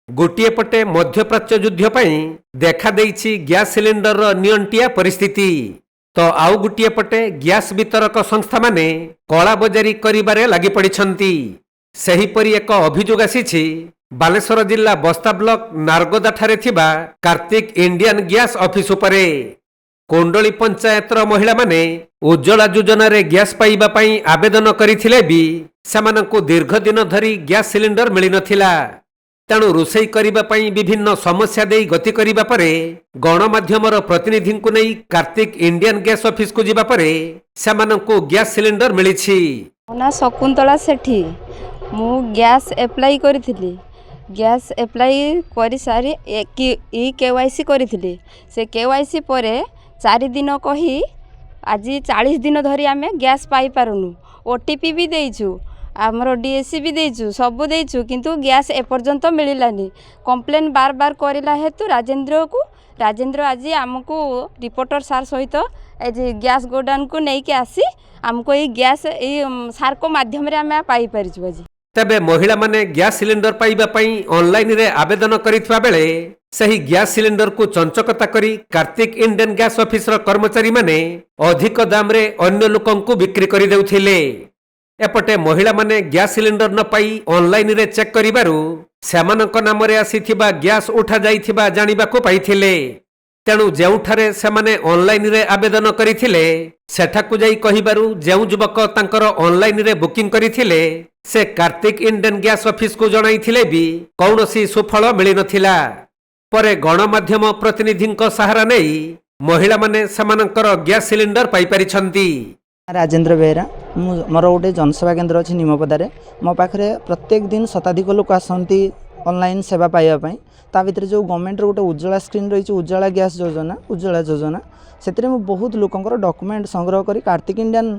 गोटे पटे मध्यप्राच्य युद्ध पई देखा देइछि गैस सिलिंडर नियंटिया परिस्थिति तो आउ गोटे पटे गैस वितरक संस्था माने कला बजारी करिबारे लागि पड़िछंती। सेहीपरि एक अभियोग आसीछि बालेश्वर जिला बस्ता ब्लॉक नारगोदा ठारे थिबा कार्तिक इंडियन गैस ऑफिस उपरे। कोंडली पंचायतर महिला माने उज्ज्वला योजना रे गैस पाइबा पई आवेदन करिथिले भी सेमानंकु दीर्घ दिन धरी गैस सिलिंडर मिली नथिला। तेणु रोषई करिबा पई विभिन्न समस्या देई गति करिबा परे गणमाध्यमर प्रतिनिधि को नहीं कार्तिक इंडियन गैस ऑफिस को जिबा परे सेमानंकु गैस सिलिंडर मिलिछि। ना शकुंतला सेठी मु गैस एप्लाई करिथिली। गैस एप्लाई करि सारी ई केवाईसी करिथिली। से केवाईसी परे 4 दिन कही आज 40 दिन धरी आमे गैस पाई पारुनु। ओटीपी भी देइछु, आमर डीएससी भी देइछु, सब देइछु, किंतु गैस एपर्यंत मिलिलानी। कंप्लेन बार बार करिला हेतु राजेंद्र आज आमको रिपोर्टर सार सहित गैस गोडाउन को नहीं के आसी आमको ये गैस सार को माध्यम रे आमे पाई परिछु। आज तबे महिला माने गैस सिलिंडर पाइबा पई ऑनलाइन रे आवेदन करिथबा बेले सही गैस सिलिंडर को चंचकता करी कार्तिक इंडियन गैस ऑफिस रो कर्मचारी माने अधिक दाम रे अन्य लोकन को बिक्री करि देउथिले। एपटे महिला माने गैस सिलिंडर न पाई ऑनलाइन रे चेक करिबारु सेमानक नाम रे आसीथिबा गैस उठा जाइथिबा जानिबा को पाइथिले। तेणु जेउठारे सेमाने ऑनलाइन रे आवेदन करिथिले सेठाकु जाई कहिबारु जेउ युवक तांकर ऑनलाइन रे बुकिंग करिथिले से कार्तिक इंडियन गैस ऑफिस को जणाइथिले भी कौनसी सुफल मिली नथिला। परे गणमाध्यम प्रतिनिधिंक सहारा नै महिला माने सेमानकर गैस सिलिंडर पाई परिछंती। राजेंद्र बेहरा मोर गोटे जनसेवा केन्द्र अच्छी निमपदारे मो पाखे प्रत्येक दिन शताधिक लोक आसती ऑनलाइन सेवा पाइबापी ता भर जो गवर्नमेंट गोटे उज्ज्वला स्क्रीन रही उज्ज्वला गैस योजना से बहुत लोकंर डॉक्यूमेंट संग्रह कर कार्तिक इंडियन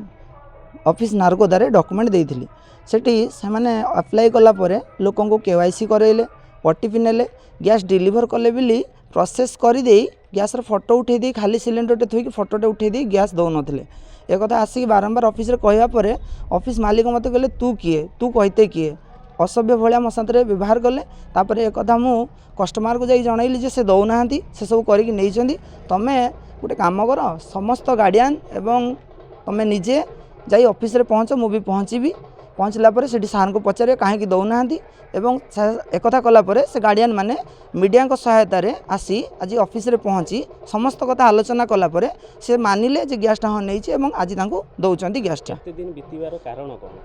ऑफिस नारगोदारे डॉक्यूमेंट देइथिली। सेठी से माने अप्लाई कलापर लोक केवाईसी करैले, ओटीपी नेले, गैस डिलीवर कले बिली प्रोसेस करदे गैस फोटो उठे दी खाली सिलिंडर थोक फोटोटे उठे दी गैस दौ नथिले। एक कथा आसिक बारंबार ऑफिस रे कहवा पर ऑफिस मालिक मत कहले तू किए तू कहते किए असभ्य भाया मो साथ व्यवहार कले। तापर एक कथा मु कस्टमर को जाई जनइली जे से दौना से सब करिक नहीं तमे गोटे काम कर समस्त गार्डियन एवं तमे निजे जाई ऑफिस रे पहुँच मु भी पहुँची पहुँचला पर से सार को पचारे कहीं दौना एवं एक कलापर से गार्डियन माने मीडिया को सहायता रे आसी आज ऑफिस रे पहुँची समस्त कथा आलोचना कलापर से मानिले जे गैसटा हाँ नहीं आज दौरान गैसटा।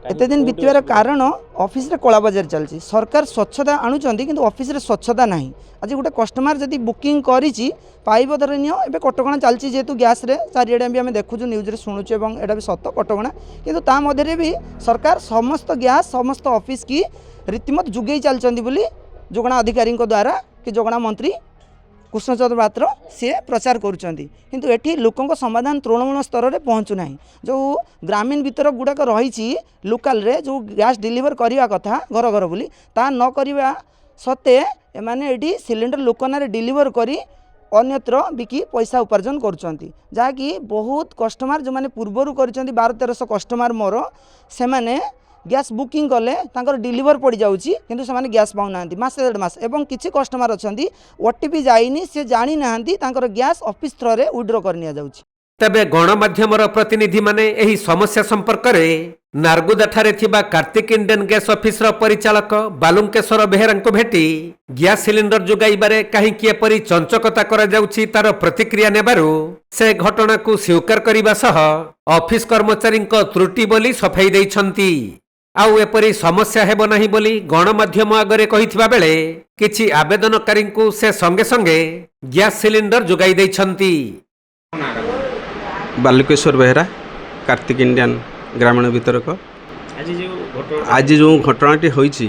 एत दिन बीतवार कारण ऑफिस रे कला बजार चलती। सरकार स्वच्छता आणुचंती किंतु ऑफिस रे स्वच्छता नहीं। आज गोटे कस्टमर जदि बुकिंग करिछि पाइब धर नियो एबे कटकणा चलती जेहेतु गैस रे चारिआडे भी आम देखुँ न्यूज रे शुणुचु एवं एटा भी सत्य कटकणा किंतु ता मध्य भी सरकार समस्त गैस समस्त ऑफिस की रीतिमत जुगेई चलती बोली जोगणा अधिकारी द्वारा कि जोगणा मंत्री कृष्णचंद्र पात्र सी प्रचार करुँच किंतु एठी लोकों समाधान तृणमूल स्तर में पहुँचुना। जो ग्रामीण वितरक गुड़ाक रही लोकाल रे जो गैस डिलीवर करने कथा घर घर बोली ता न करवा सत्ते एमाने एठी सिलिंडर लोक ना डिलीवर करी अन्यत्र बिकी पैसा उपार्जन करुँच जहाँकि बहुत कस्टमर जो मैंने पूर्वर कर 1200-1300 कस्टमर मोर से मैंने गैस बुकिंग कले तांकर डिलीवर पड़ जाउची किंतु से माने गैस पाउ नांती मास 1.5 मास एवं किछि कस्टमर अछंती ओटीपी जाइनी से जानी नांती तांकर गैस ऑफिस थ्रो रे विड्रॉ करनिया जाउची। तबे गणमाध्यमर प्रतिनिधि माने एही समस्या संपर्क रे नारगोदा ठारे थिबा कार्तिक इंडियन गैस ऑफिस रो परिचालक बालुंकेश्वर बेहेरा को भेटी गैस सिलिंडर जोगाइबारे काहे किए परि चंचकता करा जाउची तार प्रतिक्रिया नेबारु से घटना को स्वीकार करिबा सह ऑफिस कर्मचारी त्रुटि बोली सफाई दैछंती। आउ एपरी समस्या हेबो नाही बोली गणमाध्यम आगरे कहिथिबा बेले किछि आवेदनकारी को से संगे संगे गैस सिलिंडर जोगाई दैछंती। बालुकेश्वर बेहरा कार्तिक इंडियन ग्रामीण वितरक। आज जो घटनाटी होइछि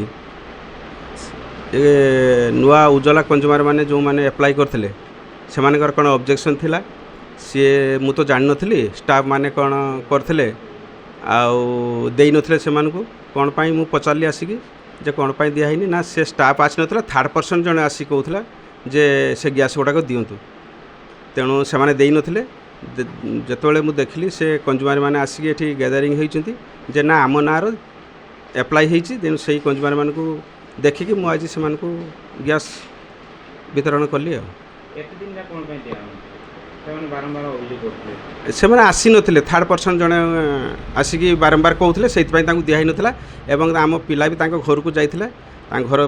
नुआ उज्ज्वला कंज्यूमर माने जो माने अप्लाई करथिले सेमानकर कोन ऑब्जेक्शन थिला सी मु तो जान नथली स्टाफ माने कोन करथिले आउ देई नथिले सेमानकु कोन पाई मु पचारली आसिकी जे कोन पाई दिया हिनी ना से स्टाफ आसी नथिला थर्ड पर्सन जने आसी कहउथला जे से गैस गुडा को दियंतु तेणु से माने देई नथिले जेतबेले मु देखली से कंज्यूमर माने आसिकी एठी गैदरिंग होइचंती जे ना आम नार एप्लाई होइची देन सेही कंज्यूमर मानकु देखिकी मु आज सेमानकु ଗ୍ୟାସ୍ ବିତରଣ କଲି ଆଉ ଏତେ ଦିନଟା କ'ଣ ପାଇଁ ଦିଆହେଉନି? ସେମାନେ ବାରମ୍ବାର ଅଭିଯୋଗ କରୁଥିଲେ। ସେମାନେ ଆସିନଥିଲେ, ଥାର୍ଡ଼ ପର୍ସନ୍ ଜଣେ ଆସିକି ବାରମ୍ବାର କହୁଥିଲେ, ସେଇଥିପାଇଁ ତାଙ୍କୁ ଦିଆହେଇନଥିଲା। ଏବଂ ଆମ ପିଲା ବି ତାଙ୍କ ଘରକୁ ଯାଇଥିଲେ, ତାଙ୍କ ଘର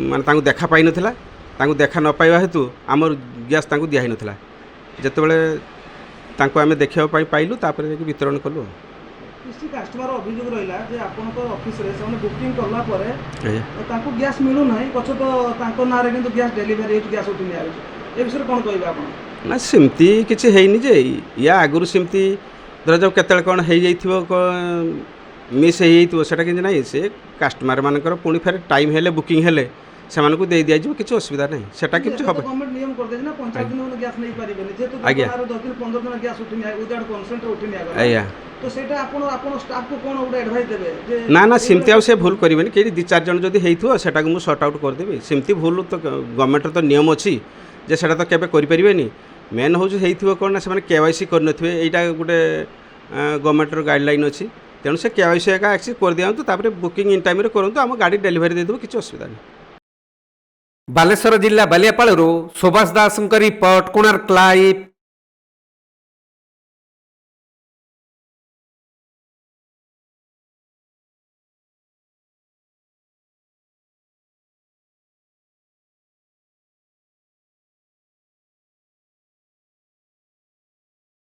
ମାନେ ତାଙ୍କୁ ଦେଖା ପାଇନଥିଲା। ତାଙ୍କୁ ଦେଖା ନ ପାଇବା ହେତୁ ଆମର ଗ୍ୟାସ୍ ତାଙ୍କୁ ଦିଆହେଇନଥିଲା। ଯେତେବେଳେ ତାଙ୍କୁ ଆମେ ଦେଖିବା ପାଇଁ ପାଇଲୁ, ତାପରେ ଯାଇକି ବିତରଣ କଲୁ ଆଉ। କିଛି କଷ୍ଟମର ଅଭିଯୋଗ ରହିଲା ଯେ ଆପଣଙ୍କ ଅଫିସରେ ସେମାନେ ବୁକିଂ କଲା ପରେ ଆଜ୍ଞା। ତାଙ୍କୁ ଗ୍ୟାସ୍ ମିଳୁନାହିଁ, ପଛ ତ ତାଙ୍କ ନାଁରେ କିନ୍ତୁ ଗ୍ୟାସ୍ ଡେଲିଭରି ହେଉଛି, ଗ୍ୟାସ୍ ଉଠି ନିଆଯାଉଛି। ଏ ବିଷୟରେ କ'ଣ କହିବେ ଆପଣ? ନା ସେମିତି କିଛି ହେଇନି ଯେ, ୟା ଆଗରୁ ସେମିତି ଧରାଯାଉ କେତେବେଳେ କ'ଣ ହେଇଯାଇଥିବ, ମିସ୍ ହେଇଯାଇଥିବ, ସେଇଟା କିଛି ନାହିଁ। ସେ କାଷ୍ଟମରମାନଙ୍କର ପୁଣି ଫେରେ ଟାଇମ୍ ହେଲେ ବୁକିଂ ହେଲେ ସେମାନଙ୍କୁ ଦେଇ ଦିଆଯିବ, କିଛି ଅସୁବିଧା ନାହିଁ, ସେଟା କିଛି ହେବ। ଗଭର୍ଣ୍ଣମେଣ୍ଟ ନିୟମ କରିଦେଇଛି ନା 45 ଦିନ ମାନେ ଗ୍ୟାସ୍ ନେଇପାରିବେନି, ଯେହେତୁ ଆଜ୍ଞା। 10 ଦିନ 15 ଦିନ ଗ୍ୟାସ୍ ଉଠି ନିଆ ୱିଦାଉଟ୍ କନସେଣ୍ଟରେ ଉଠି ନିଆଗଲା। ଆଜ୍ଞା। ତ ସେଇଟା ଆପଣ ଷ୍ଟାଫକୁ କ'ଣ ଗୋଟେ ଆଡଭାଇସ୍ ଦେବେ ଯେ ନା ସେମିତି ଆଉ ସେ ଭୁଲ କରିବେନି। କେହି 2-4 ଜଣ ଯଦି ହେଇଥିବ ସେଟାକୁ ମୁଁ ସର୍ଟ ଆଉଟ୍ କରିଦେବି। ସେମିତି ଭୁଲ ତ ଗଭର୍ଣ୍ଣମେଣ୍ଟର ତ ନିୟମ ଅଛି ଯେ ସେଟା ତ କେବେ କରିପାରିବେନି। ମେନ୍ ହେଉଛି ହେଇଥିବ କ'ଣ ନା ସେମାନେ KYC କରିନଥିବେ, ଏଇଟା ଗୋଟେ ଗଭର୍ଣ୍ଣମେଣ୍ଟର ଗାଇଡ଼ଲାଇନ୍ ଅଛି। ତେଣୁ ସେ KYC ଏକା ଆକ୍ସେସ୍ କରିଦିଅନ୍ତୁ, ତାପରେ ବୁକିଂ ଇନ୍ ଟାଇମ୍ରେ କରନ୍ତୁ, ଆମ ଗାଡ଼ି ଡେଲିଭରି ଦେଇଦେବୁ, କିଛି ଅସୁବିଧା ନାହିଁ। ବାଲେଶ୍ୱର ଜିଲ୍ଲା ବାଲିଆପାଳରୁ ସୁଭାଷ ଦାସଙ୍କ ରିପୋର୍ଟ, କୋଣାର୍କ ଲାଇଭ୍।